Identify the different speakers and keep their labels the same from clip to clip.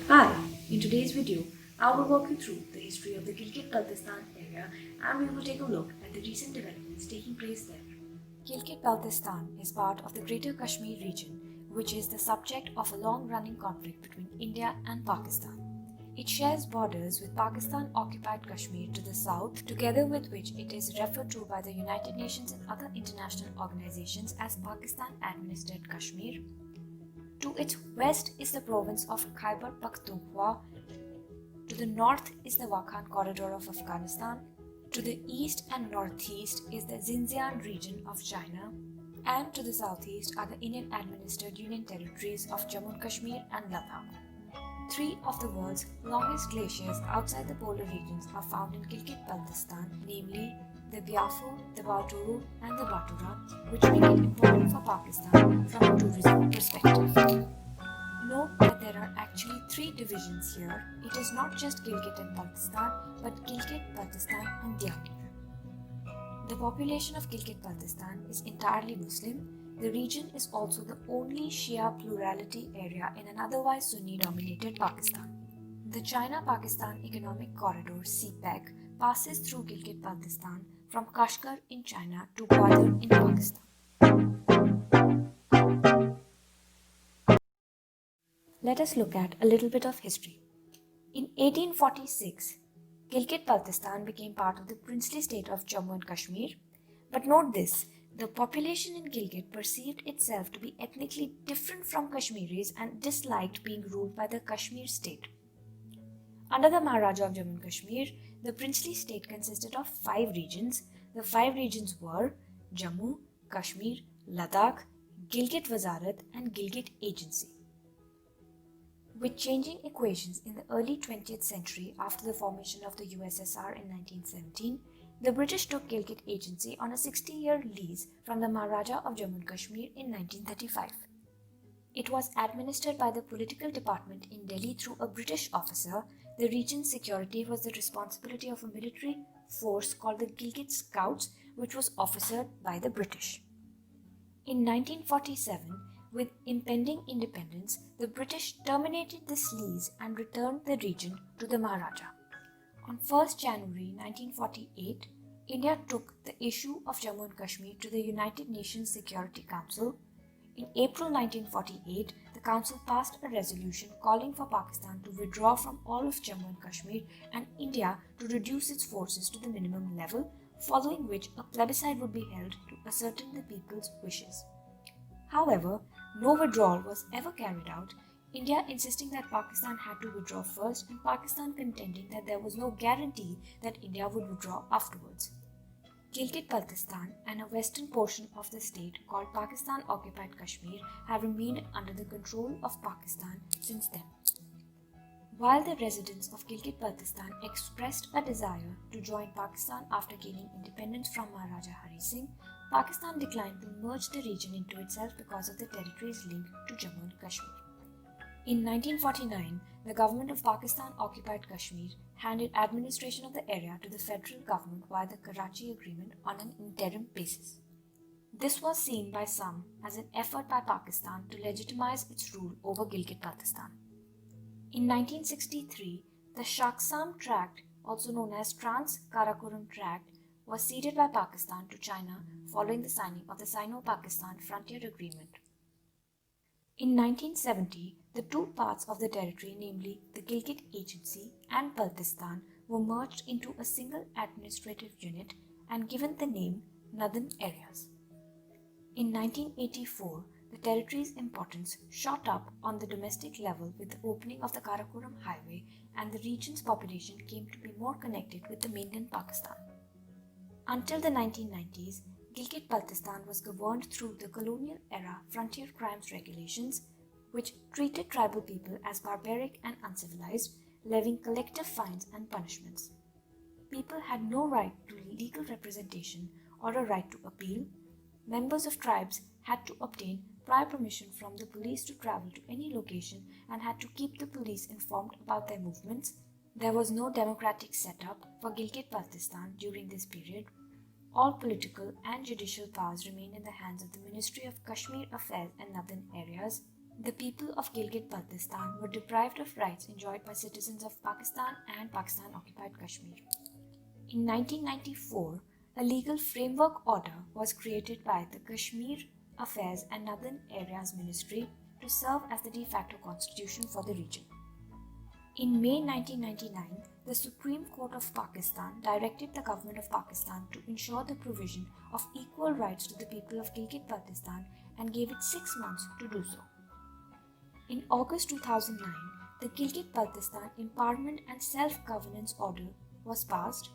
Speaker 1: Hi, in today's video, I will walk you through the history of the Gilgit-Baltistan area and we will take a look at the recent developments taking place there. Gilgit-Baltistan is part of the Greater Kashmir region, which is the subject of a long-running conflict between India and Pakistan. It shares borders with Pakistan-occupied Kashmir to the south, together with which it is referred to by the United Nations and other international organizations as Pakistan-administered Kashmir. To its west is the province of Khyber Pakhtunkhwa. To the north is the Wakhan corridor of Afghanistan. To the east and northeast is the Xinjiang region of China. And to the southeast are the Indian administered union territories of Jammu and Kashmir and Ladakh. Three of the world's longest glaciers outside the polar regions are found in Gilgit-Baltistan, namely the Biafo, the Baltoro and the Batura, which make it important for Pakistan from a tourism perspective. Note that there are actually three divisions here. It is not just Gilgit and Baltistan, but Gilgit-Baltistan and Diamir. The population of Gilgit-Baltistan is entirely Muslim. The region is also the only Shia plurality area in an otherwise Sunni-dominated Pakistan. The China-Pakistan Economic Corridor (CPEC) passes through Gilgit-Baltistan from Kashmir in China to Gwadar in Pakistan. Let us look at a little bit of history. In 1846, Gilgit-Baltistan became part of the princely state of Jammu and Kashmir. But note this, the population in Gilgit perceived itself to be ethnically different from Kashmiris and disliked being ruled by the Kashmir state. Under the Maharaja of Jammu and Kashmir, the princely state consisted of 5 regions. The 5 regions were Jammu, Kashmir, Ladakh, Gilgit Wazarat and Gilgit Agency. With changing equations in the early 20th century after the formation of the USSR in 1917, the British took Gilgit Agency on a 60-year lease from the Maharaja of Jammu and Kashmir in 1935. It was administered by the political department in Delhi through a British officer. The region's security was the responsibility of a military force called the Gilgit Scouts, which was officered by the British. In 1947, with impending independence, the British terminated this lease and returned the region to the Maharaja. On 1st January 1948, India took the issue of Jammu and Kashmir to the United Nations Security Council. In April 1948, the Council passed a resolution calling for Pakistan to withdraw from all of Jammu and Kashmir and India to reduce its forces to the minimum level, following which a plebiscite would be held to ascertain the people's wishes. However, no withdrawal was ever carried out, India insisting that Pakistan had to withdraw first and Pakistan contending that there was no guarantee that India would withdraw afterwards. Gilgit-Baltistan and a western portion of the state called Pakistan-occupied Kashmir have remained under the control of Pakistan since then. While the residents of Gilgit-Baltistan expressed a desire to join Pakistan after gaining independence from Maharaja Hari Singh, Pakistan declined to merge the region into itself because of the territory's link to Jammu and Kashmir. In 1949, the government of Pakistan-occupied Kashmir handed administration of the area to the federal government via the Karachi Agreement on an interim basis. This was seen by some as an effort by Pakistan to legitimize its rule over Gilgit-Baltistan. In 1963, the Shaksam Tract, also known as Trans-Karakoram Tract, was ceded by Pakistan to China following the signing of the Sino-Pakistan Frontier Agreement. In 1970, the two parts of the territory, namely the Gilgit Agency and Baltistan, were merged into a single administrative unit and given the name Northern Areas. In 1984, the territory's importance shot up on the domestic level with the opening of the Karakoram Highway, and the region's population came to be more connected with the mainland Pakistan. Until the 1990s, Gilgit-Baltistan was governed through the colonial-era frontier crimes regulations, which treated tribal people as barbaric and uncivilized, levying collective fines and punishments. People had no right to legal representation or a right to appeal. Members of tribes had to obtain prior permission from the police to travel to any location and had to keep the police informed about their movements. There was no democratic setup for Gilgit-Baltistan during this period. All political and judicial powers remained in the hands of the Ministry of Kashmir Affairs and Northern Areas, the people of Gilgit-Baltistan were deprived of rights enjoyed by citizens of Pakistan and Pakistan-occupied Kashmir. In 1994, a legal framework order was created by the Kashmir Affairs and Northern Areas Ministry to serve as the de facto constitution for the region. In May 1999, the Supreme Court of Pakistan directed the government of Pakistan to ensure the provision of equal rights to the people of Gilgit-Baltistan and gave it 6 months to do so. In August 2009, the Gilgit-Baltistan Empowerment and Self-Governance Order was passed.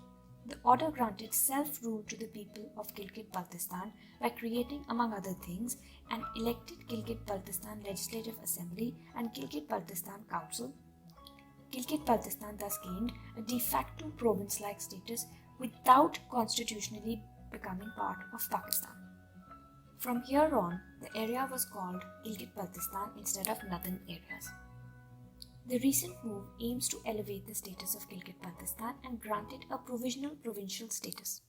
Speaker 1: The order granted self-rule to the people of Gilgit-Baltistan by creating, among other things, an elected Gilgit-Baltistan Legislative Assembly and Gilgit-Baltistan Council. Gilgit-Baltistan thus gained a de facto province-like status without constitutionally becoming part of Pakistan. From here on, the area was called Gilgit-Baltistan instead of Northern Areas. The recent move aims to elevate the status of Gilgit-Baltistan and grant it a provisional provincial status.